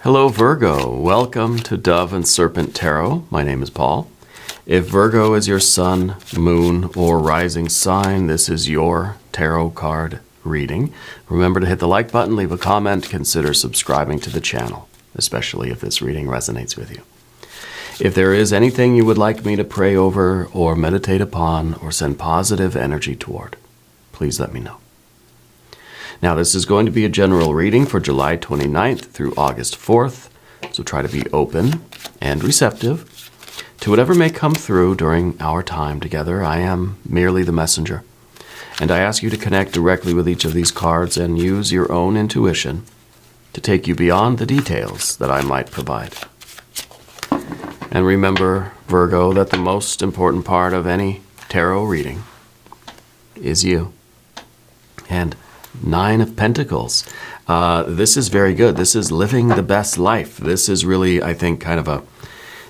Hello Virgo, welcome to Dove and Serpent Tarot. My name is Paul. If Virgo is your sun, moon, or rising sign, this is your tarot card reading. Remember to hit the like button, leave a comment, consider subscribing to the channel, especially if this reading resonates with you. If there is anything you would like me to pray over or meditate upon or send positive energy toward, please let me know. Now, this is going to be a general reading for July 29th through August 4th, so try to be open and receptive to whatever may come through during our time together. I am merely the messenger, and I ask you to connect directly with each of these cards and use your own intuition to take you beyond the details that I might provide. And remember, Virgo, that the most important part of any tarot reading is you. And Nine of Pentacles. This is very good. This is living the best life. This is really, I think,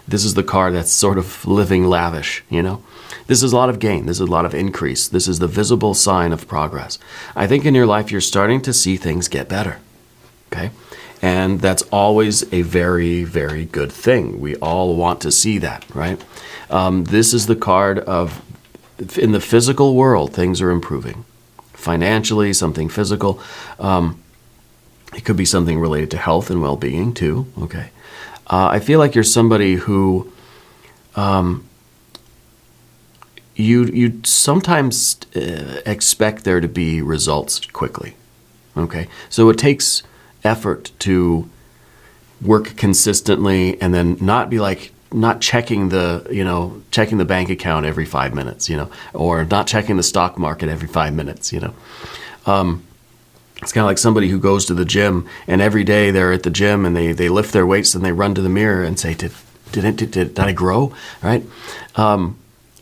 this is the card that's sort of living lavish, you know? This is a lot of gain. This is a lot of increase. This is the visible sign of progress. I think in your life, you're starting to see things get better, okay? And that's always a very, very good thing. We all want to see that, right? This is the card of, in the physical world, things are improving. Financially, something physical. It could be something related to health and well-being too, okay? I feel like you're somebody who you sometimes expect there to be results quickly, okay? So it takes effort to work consistently and then not be like, not checking checking the bank account every 5 minutes, or not checking the stock market every 5 minutes, It's kind of like somebody who goes to the gym and every day they're at the gym and they lift their weights and they run to the mirror and say, did I grow, right?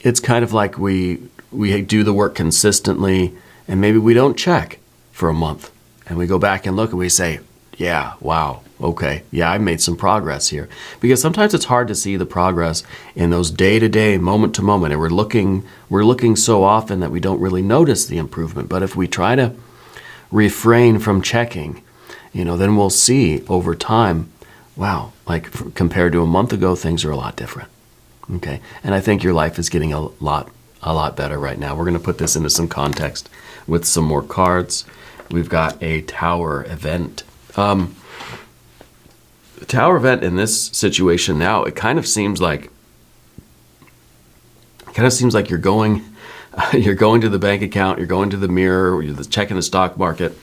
It's kind of like we do the work consistently and maybe we don't check for a month and we go back and look and we say, yeah, wow, okay, yeah, I made some progress here. Because sometimes it's hard to see the progress in those day-to-day, moment-to-moment, and we're looking so often that we don't really notice the improvement. But if we try to refrain from checking, then we'll see over time, wow, like compared to a month ago, things are a lot different, okay? And I think your life is getting a lot better right now. We're going to put this into some context with some more cards. We've got a Tower event. The Tower event in this situation now, it kind of seems like you're going to the bank account, you're going to the mirror, or you're checking the stock market.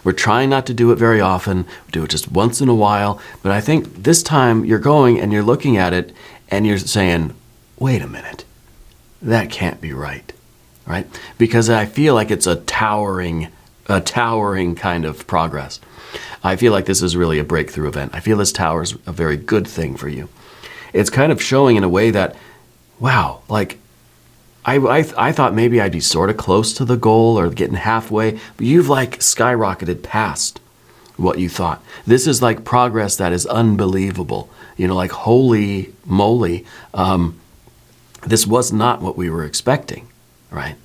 We're trying not to do it very often. We do it just once in a while. But I think this time you're going and you're looking at it and you're saying, wait a minute, that can't be right? Because I feel like it's a towering kind of progress. I feel like this is really a breakthrough event. I feel this tower is a very good thing for you. It's kind of showing in a way that, wow, like I thought maybe I'd be sort of close to the goal or getting halfway, but you've like skyrocketed past what you thought. This is like progress that is unbelievable. Like holy moly, this was not what we were expecting, right?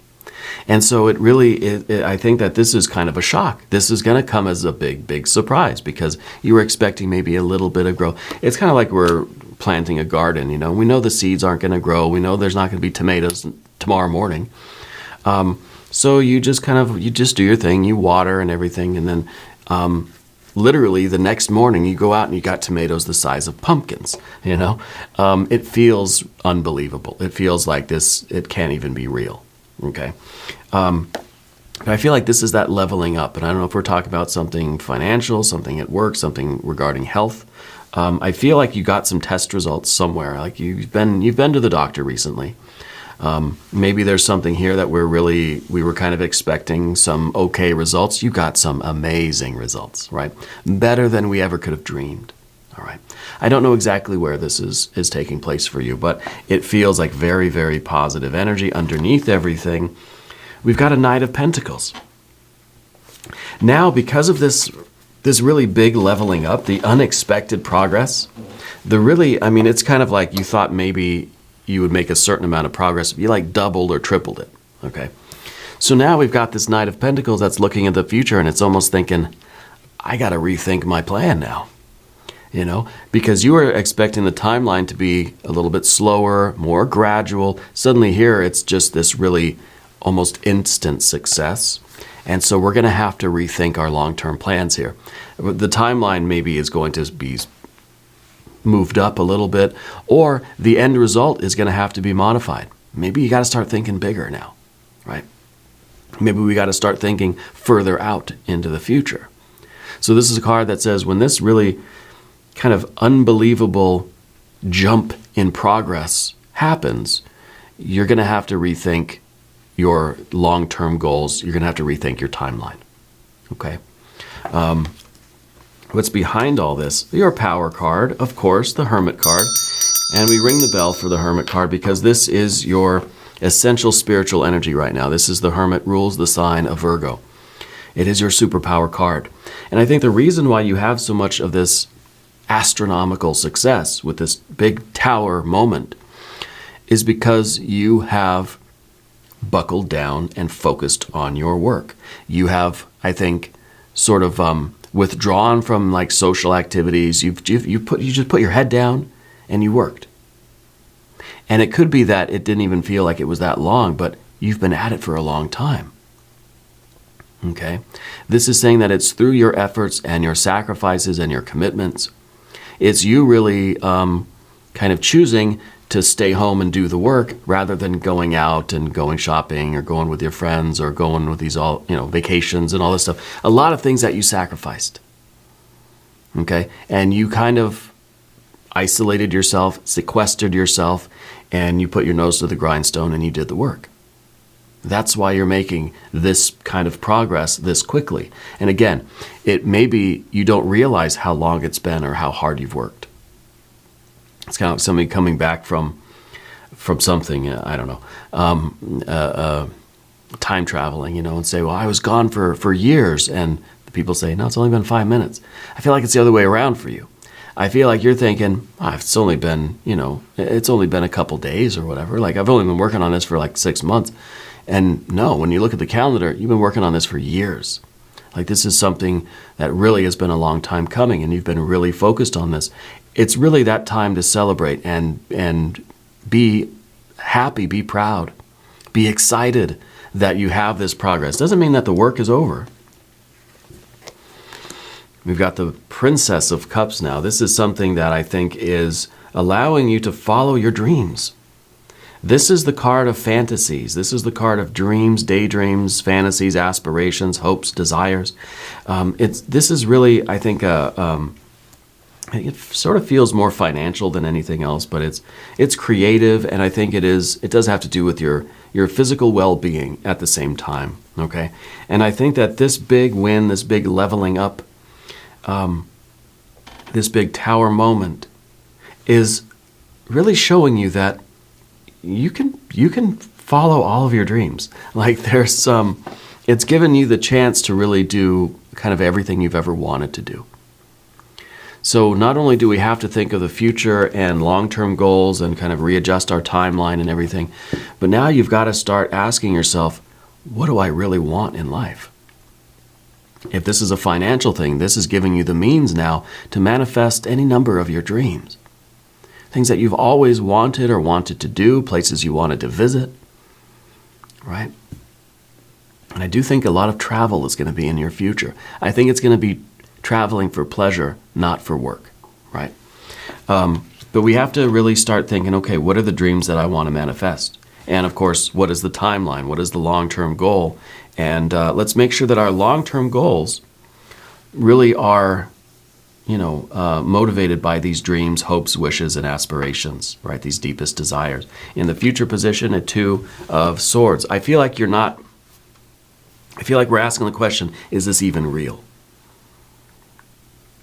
And so it really, I think that this is kind of a shock. This is going to come as a big, big surprise because you were expecting maybe a little bit of growth. It's kind of like we're planting a garden, We know the seeds aren't going to grow. We know there's not going to be tomatoes tomorrow morning. So you just do your thing. You water and everything. And then literally the next morning you go out and you got tomatoes the size of pumpkins, It feels unbelievable. It feels like this, it can't even be real. Okay. But I feel like this is that leveling up. And I don't know if we're talking about something financial, something at work, something regarding health. I feel like you got some test results somewhere. Like you've been to the doctor recently. Maybe there's something here that we were kind of expecting some okay results. You got some amazing results, right? Better than we ever could have dreamed. All right. I don't know exactly where this is taking place for you, but it feels like very, very positive energy underneath everything. We've got a Knight of Pentacles. Now, because of this really big leveling up, the unexpected progress, it's kind of like you thought maybe you would make a certain amount of progress if you like doubled or tripled it, okay? So now we've got this Knight of Pentacles that's looking at the future and it's almost thinking, I got to rethink my plan now. because you were expecting the timeline to be a little bit slower, more gradual. Suddenly here, it's just this really almost instant success. And so we're going to have to rethink our long-term plans here. The timeline maybe is going to be moved up a little bit, or the end result is going to have to be modified. Maybe you got to start thinking bigger now, right? Maybe we got to start thinking further out into the future. So this is a card that says when this really kind of unbelievable jump in progress happens, you're going to have to rethink your long-term goals. You're going to have to rethink your timeline. Okay? What's behind all this? Your power card, of course, the Hermit card. And we ring the bell for the Hermit card because this is your essential spiritual energy right now. This is the Hermit, rules the sign of Virgo. It is your superpower card. And I think the reason why you have so much of this astronomical success with this big tower moment is because you have buckled down and focused on your work. You have, I think, sort of withdrawn from like social activities. You just put your head down and you worked. And it could be that it didn't even feel like it was that long, but you've been at it for a long time. Okay? This is saying that it's through your efforts and your sacrifices and your commitments. It's you really kind of choosing to stay home and do the work rather than going out and going shopping or going with your friends or going with these vacations and all this stuff. A lot of things that you sacrificed. Okay? And you kind of isolated yourself, sequestered yourself, and you put your nose to the grindstone and you did the work. That's why you're making this kind of progress this quickly. And again, it may be you don't realize how long it's been or how hard you've worked. It's kind of like somebody coming back from something, I don't know, time traveling, and say, well, I was gone for years. And the people say, no, it's only been 5 minutes. I feel like it's the other way around for you. I feel like you're thinking, it's only been, it's only been a couple days or whatever. Like, I've only been working on this for like 6 months. And no, when you look at the calendar, you've been working on this for years. Like, this is something that really has been a long time coming, and you've been really focused on this. It's really that time to celebrate and be happy, be proud, be excited that you have this progress. Doesn't mean that the work is over. We've got the Princess of Cups now. This is something that I think is allowing you to follow your dreams. This is the card of fantasies. This is the card of dreams, daydreams, fantasies, aspirations, hopes, desires. This is really, I think, it sort of feels more financial than anything else, but it's creative, and I think it does have to do with your physical well-being at the same time. Okay, and I think that this big win, this big leveling up, this big tower moment is really showing you that you can follow all of your dreams. Like, it's given you the chance to really do kind of everything you've ever wanted to do. So not only do we have to think of the future and long-term goals and kind of readjust our timeline and everything, but now you've got to start asking yourself, what do I really want in life? If this is a financial thing, this is giving you the means now to manifest any number of your dreams. Things that you've always wanted or wanted to do, places you wanted to visit, right? And I do think a lot of travel is going to be in your future. I think it's going to be traveling for pleasure, not for work, right? But we have to really start thinking, okay, what are the dreams that I want to manifest? And of course, what is the timeline? What is the long-term goal? And let's make sure that our long-term goals really are motivated by these dreams, hopes, wishes, and aspirations, right? These deepest desires. In the future position, a 2 of Swords. I feel like we're asking the question, is this even real?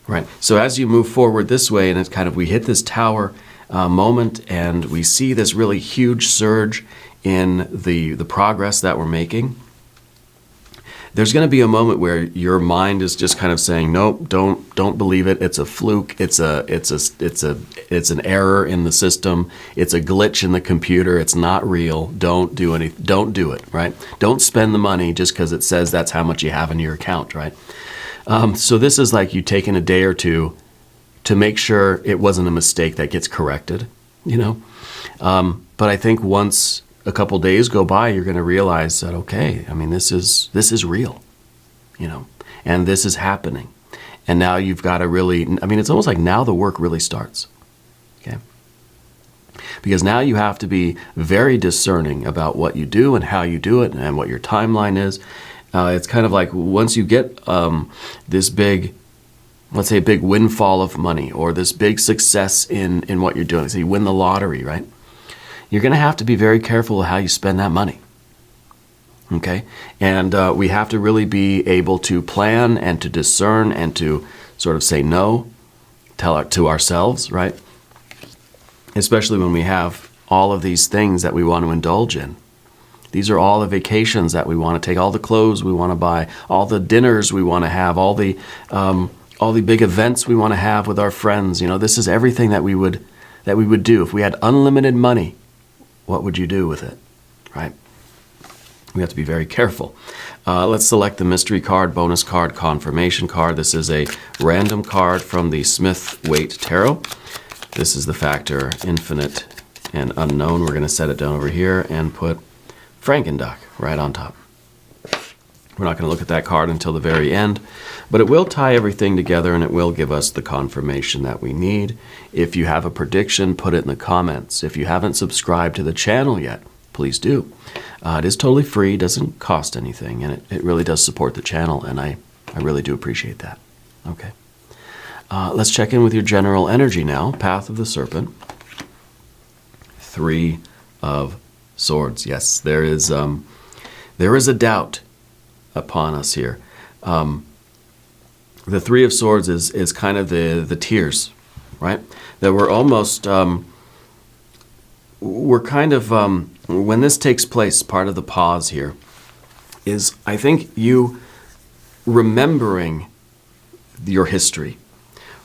Right. So as you move forward this way, and it's kind of, we hit this tower moment, and we see this really huge surge in the progress that we're making. There's going to be a moment where your mind is just kind of saying, nope, don't believe it. It's a fluke. It's an error in the system. It's a glitch in the computer. It's not real. Don't do it, right? Don't spend the money just because it says that's how much you have in your account, right? So this is like you taking a day or two to make sure it wasn't a mistake that gets corrected, you know. But I think once a couple days go by, you're going to realize that, okay, I mean, this is real, you know, and this is happening. And now you've got to really, I mean, it's almost like now the work really starts, okay? Because now you have to be very discerning about what you do and how you do it and what your timeline is. It's kind of like once you get this big, let's say a big windfall of money or this big success in what you're doing. So you win the lottery, right? You're going to have to be very careful of how you spend that money. Okay? And we have to really be able to plan and to discern and to sort of say no, to ourselves, right? Especially when we have all of these things that we want to indulge in. These are all the vacations that we want to take, all the clothes we want to buy, all the dinners we want to have, all the big events we want to have with our friends. You know, this is everything that we would do. If we had unlimited money, what would you do with it, right? We have to be very careful. Let's select the mystery card, bonus card, confirmation card. This is a random card from the Smith-Waite Tarot. This is the factor infinite and unknown. We're going to set it down over here and put Frankenduck right on top. We're not going to look at that card until the very end, but it will tie everything together and it will give us the confirmation that we need. If you have a prediction, put it in the comments. If you haven't subscribed to the channel yet, please do. It is totally free, doesn't cost anything, and it really does support the channel, and I really do appreciate that. Okay. Let's check in with your general energy now. Path of the Serpent. 3 of Swords. Yes, there is a doubt upon us here. The 3 of Swords is kind of the tears, right? That we're almost, we're kind of, when this takes place, part of the pause here is, I think, you remembering your history,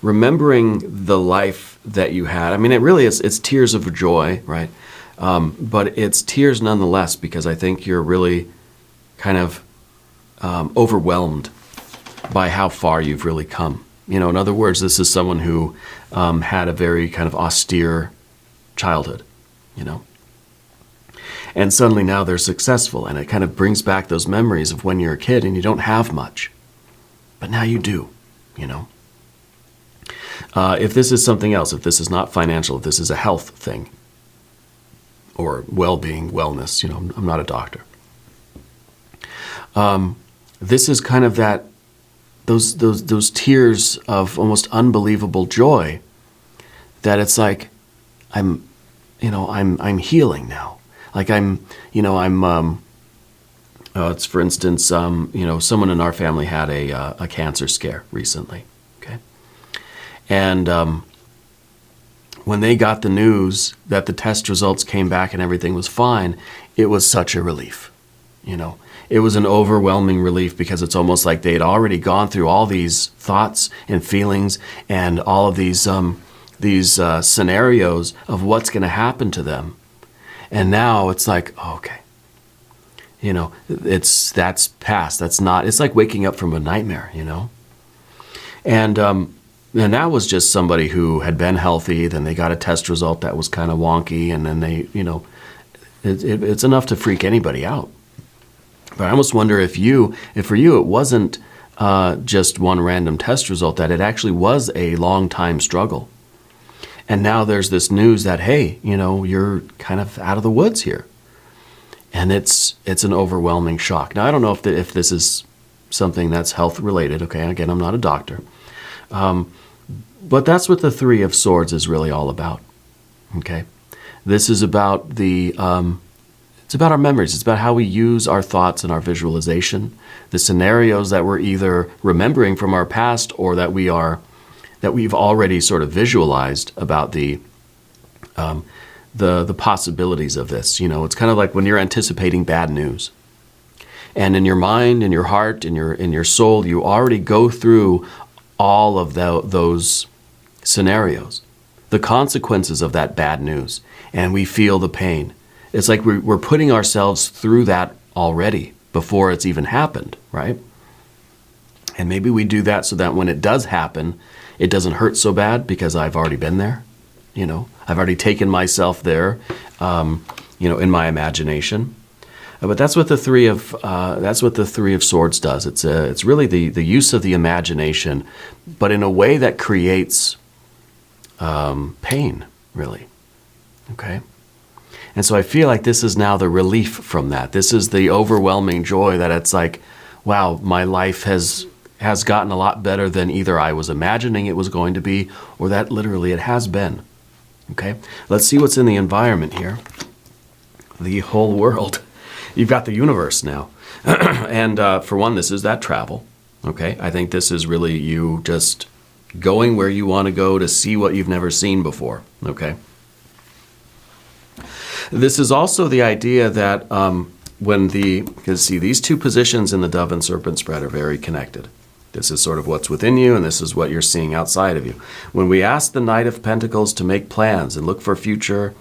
remembering the life that you had. I mean, it really is, it's tears of joy, right? But it's tears nonetheless, because I think you're really kind of overwhelmed by how far you've really come. You know, in other words, this is someone who had a very kind of austere childhood, you know. And suddenly now they're successful, and it kind of brings back those memories of when you're a kid and you don't have much. But now you do, you know. If this is something else, if this is not financial, if this is a health thing, or well-being, wellness, you know, I'm not a doctor. This is kind of that, those tears of almost unbelievable joy, that it's like, I'm healing now. Like it's for instance, someone in our family had a cancer scare recently, okay? And when they got the news that the test results came back and everything was fine, it was such a relief, you know. It was an overwhelming relief, because it's almost like they'd already gone through all these thoughts and feelings and all of these scenarios of what's going to happen to them. And now it's like, oh, okay, you know, that's past. That's not, it's like waking up from a nightmare, you know. And that was just somebody who had been healthy, then they got a test result that was kind of wonky, and then they, you know, it's enough to freak anybody out. But I almost wonder if for you it wasn't just one random test result, that it actually was a long time struggle. And now there's this news that, hey, you know, you're kind of out of the woods here. And it's an overwhelming shock. Now, I don't know if this is something that's health related. Okay, again, I'm not a doctor. But that's what the 3 of Swords is really all about. Okay, this is about it's about our memories. It's about how we use our thoughts and our visualization, the scenarios that we're either remembering from our past or that we've already sort of visualized about the possibilities of this. You know, it's kind of like when you're anticipating bad news. And in your mind, in your heart, in your soul, you already go through all of those scenarios, the consequences of that bad news, and we feel the pain. It's like we're putting ourselves through that already before it's even happened, right? And maybe we do that so that when it does happen, it doesn't hurt so bad because I've already been there. I've already taken myself there, in my imagination. But that's what the three of Swords does. It's really the use of the imagination, but in a way that creates pain, really. Okay. And so I feel like this is now the relief from that. This is the overwhelming joy that it's like, wow, my life has gotten a lot better than either I was imagining it was going to be, or that literally it has been. Okay, let's see what's in the environment here. The whole world. You've got the universe now. And for one, this is that travel. Okay, I think this is really you just going where you want to go to see what you've never seen before. Okay. This is also the idea that because see, these two positions in the Dove and Serpent spread are very connected. This is sort of what's within you, and this is what you're seeing outside of you. When we ask the Knight of Pentacles to make plans and look for future,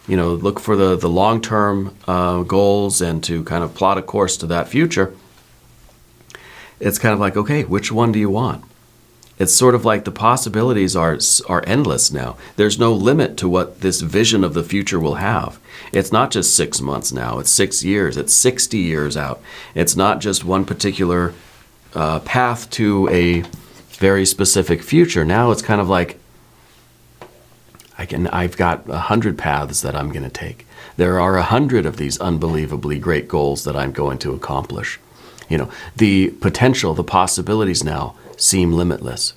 look for the long-term goals and to kind of plot a course to that future, it's kind of like, okay, which one do you want? It's sort of like the possibilities are endless now. There's no limit to what this vision of the future will have. It's not just 6 months now. It's 6 years. It's 60 years out. It's not just one particular path to a very specific future. Now it's kind of like I've got 100 paths that I'm going to take. There are 100 of these unbelievably great goals that I'm going to accomplish. The potential, the possibilities now seem limitless.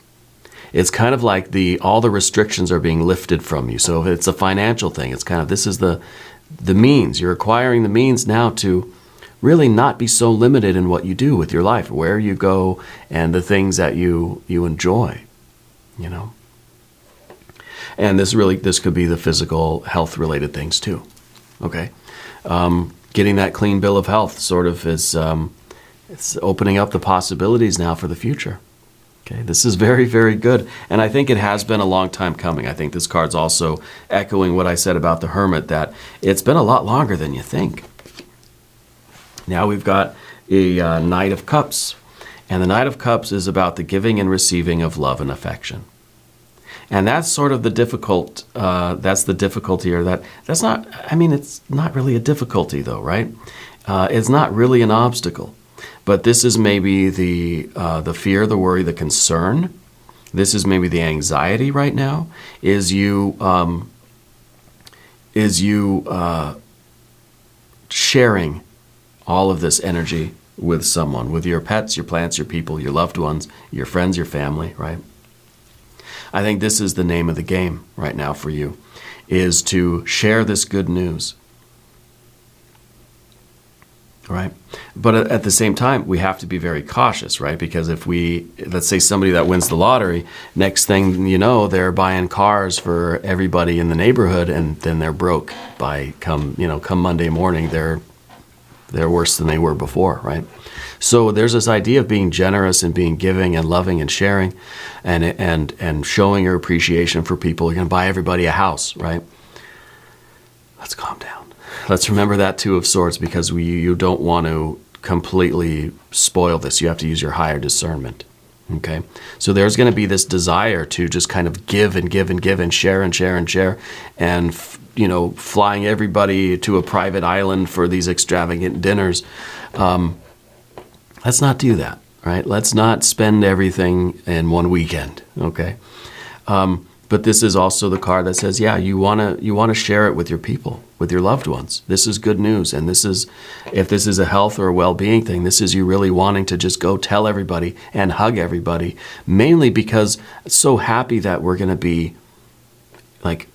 It's kind of like all the restrictions are being lifted from you. So if it's a financial thing, it's kind of, this is the means. You're acquiring the means now to really not be so limited in what you do with your life, where you go, and the things that you enjoy, And this could be the physical health related things too. Okay. Getting that clean bill of health sort of is, it's opening up the possibilities now for the future. Okay. This is very, very good. And I think it has been a long time coming. I think this card's also echoing what I said about the Hermit, that it's been a lot longer than you think. Now we've got a Knight of Cups, and the Knight of Cups is about the giving and receiving of love and affection. And that's sort of the difficulty, or that's not, it's not really a difficulty though, right? It's not really an obstacle, but this is maybe the fear, the worry, the concern. This is maybe the anxiety right now, is you sharing all of this energy with someone, with your pets, your plants, your people, your loved ones, your friends, your family, right? I think this is the name of the game right now for you, is to share this good news, right? But at the same time, we have to be very cautious, right? Because if let's say somebody that wins the lottery, next thing you know, they're buying cars for everybody in the neighborhood, and then they're broke by come Monday morning, they're worse than they were before, right? So there's this idea of being generous and being giving and loving and sharing and showing your appreciation for people. You're going to buy everybody a house, right? Let's calm down. Let's remember that Two of Swords, because you don't want to completely spoil this. You have to use your higher discernment, okay? So there's going to be this desire to just kind of give and give and give and share and share and share, and flying everybody to a private island for these extravagant dinners. Let's not do that, right? Let's not spend everything in one weekend, okay? But this is also the card that says, yeah, you want to share it with your people, with your loved ones. This is good news, and if this is a health or a well-being thing, this is you really wanting to just go tell everybody and hug everybody, mainly because it's so happy that we're going to be like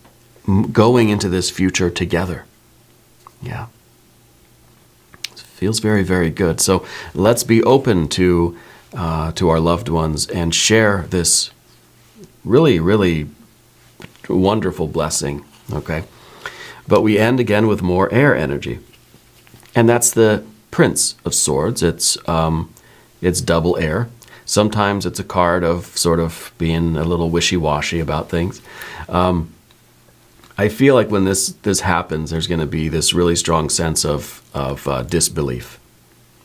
going into this future together. Yeah. Feels very, very good. So let's be open to our loved ones and share this really, really wonderful blessing. Okay, but we end again with more air energy, and that's the Prince of Swords. It's double air. Sometimes it's a card of sort of being a little wishy-washy about things. I feel like when this happens, there's going to be this really strong sense of disbelief.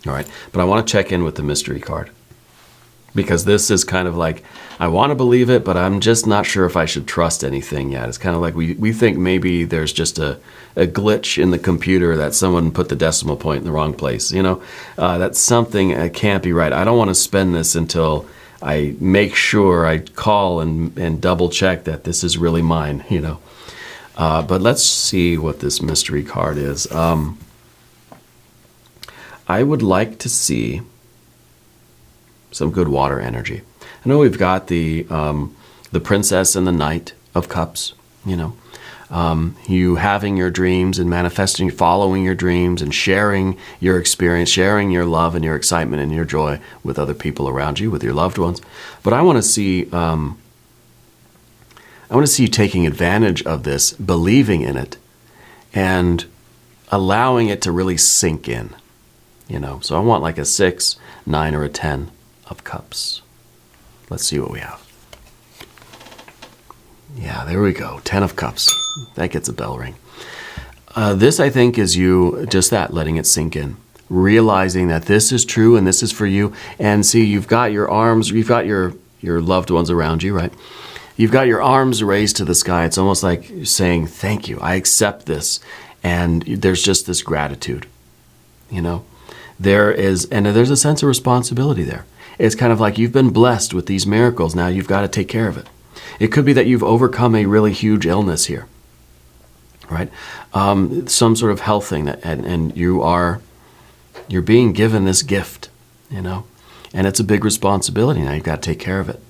All right, but I want to check in with the mystery card. Because this is kind of like, I want to believe it, but I'm just not sure if I should trust anything yet. It's kind of like we think maybe there's just a glitch in the computer that someone put the decimal point in the wrong place. That's something that can't be right. I don't want to spend this until I make sure I call and double check that this is really mine, But let's see what this mystery card is. I would like to see some good water energy. I know we've got the Princess and the Knight of Cups, you having your dreams and manifesting, following your dreams and sharing your experience, sharing your love and your excitement and your joy with other people around you, with your loved ones. But I want to see you taking advantage of this, believing in it, and allowing it to really sink in. So I want like a 6, 9, or a 10 of cups. Let's see what we have. Yeah, there we go. 10 of cups. That gets a bell ring. This, I think, is you just that, letting it sink in. Realizing that this is true and this is for you. And see, you've got your arms, you've got your loved ones around you, right? You've got your arms raised to the sky. It's almost like saying, thank you. I accept this. And there's just this gratitude, There's a sense of responsibility there. It's kind of like you've been blessed with these miracles. Now you've got to take care of it. It could be that you've overcome a really huge illness here, right? Some sort of health thing and you're being given this gift, and it's a big responsibility. Now you've got to take care of it.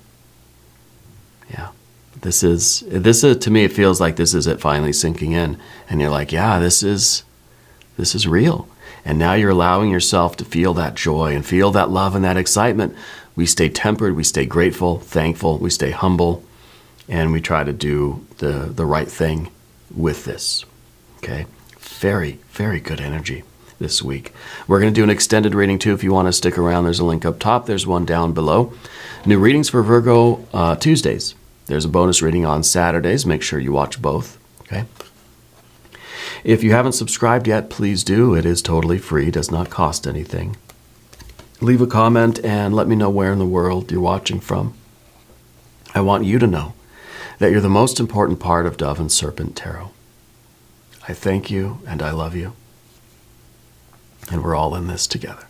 Yeah. This is to me, it feels like this is it finally sinking in, and you're like, yeah, this is real. And now you're allowing yourself to feel that joy and feel that love and that excitement. We stay tempered, we stay grateful, thankful, we stay humble, and we try to do the right thing with this. Okay? Very, very good energy this week. We're going to do an extended reading too. If you want to stick around, there's a link up top. There's one down below. New readings for Virgo Tuesdays. There's a bonus reading on Saturdays. Make sure you watch both. Okay? If you haven't subscribed yet, please do. It is totally free, does not cost anything. Leave a comment and let me know where in the world you're watching from. I want you to know that you're the most important part of Dove and Serpent Tarot. I thank you and I love you. And we're all in this together.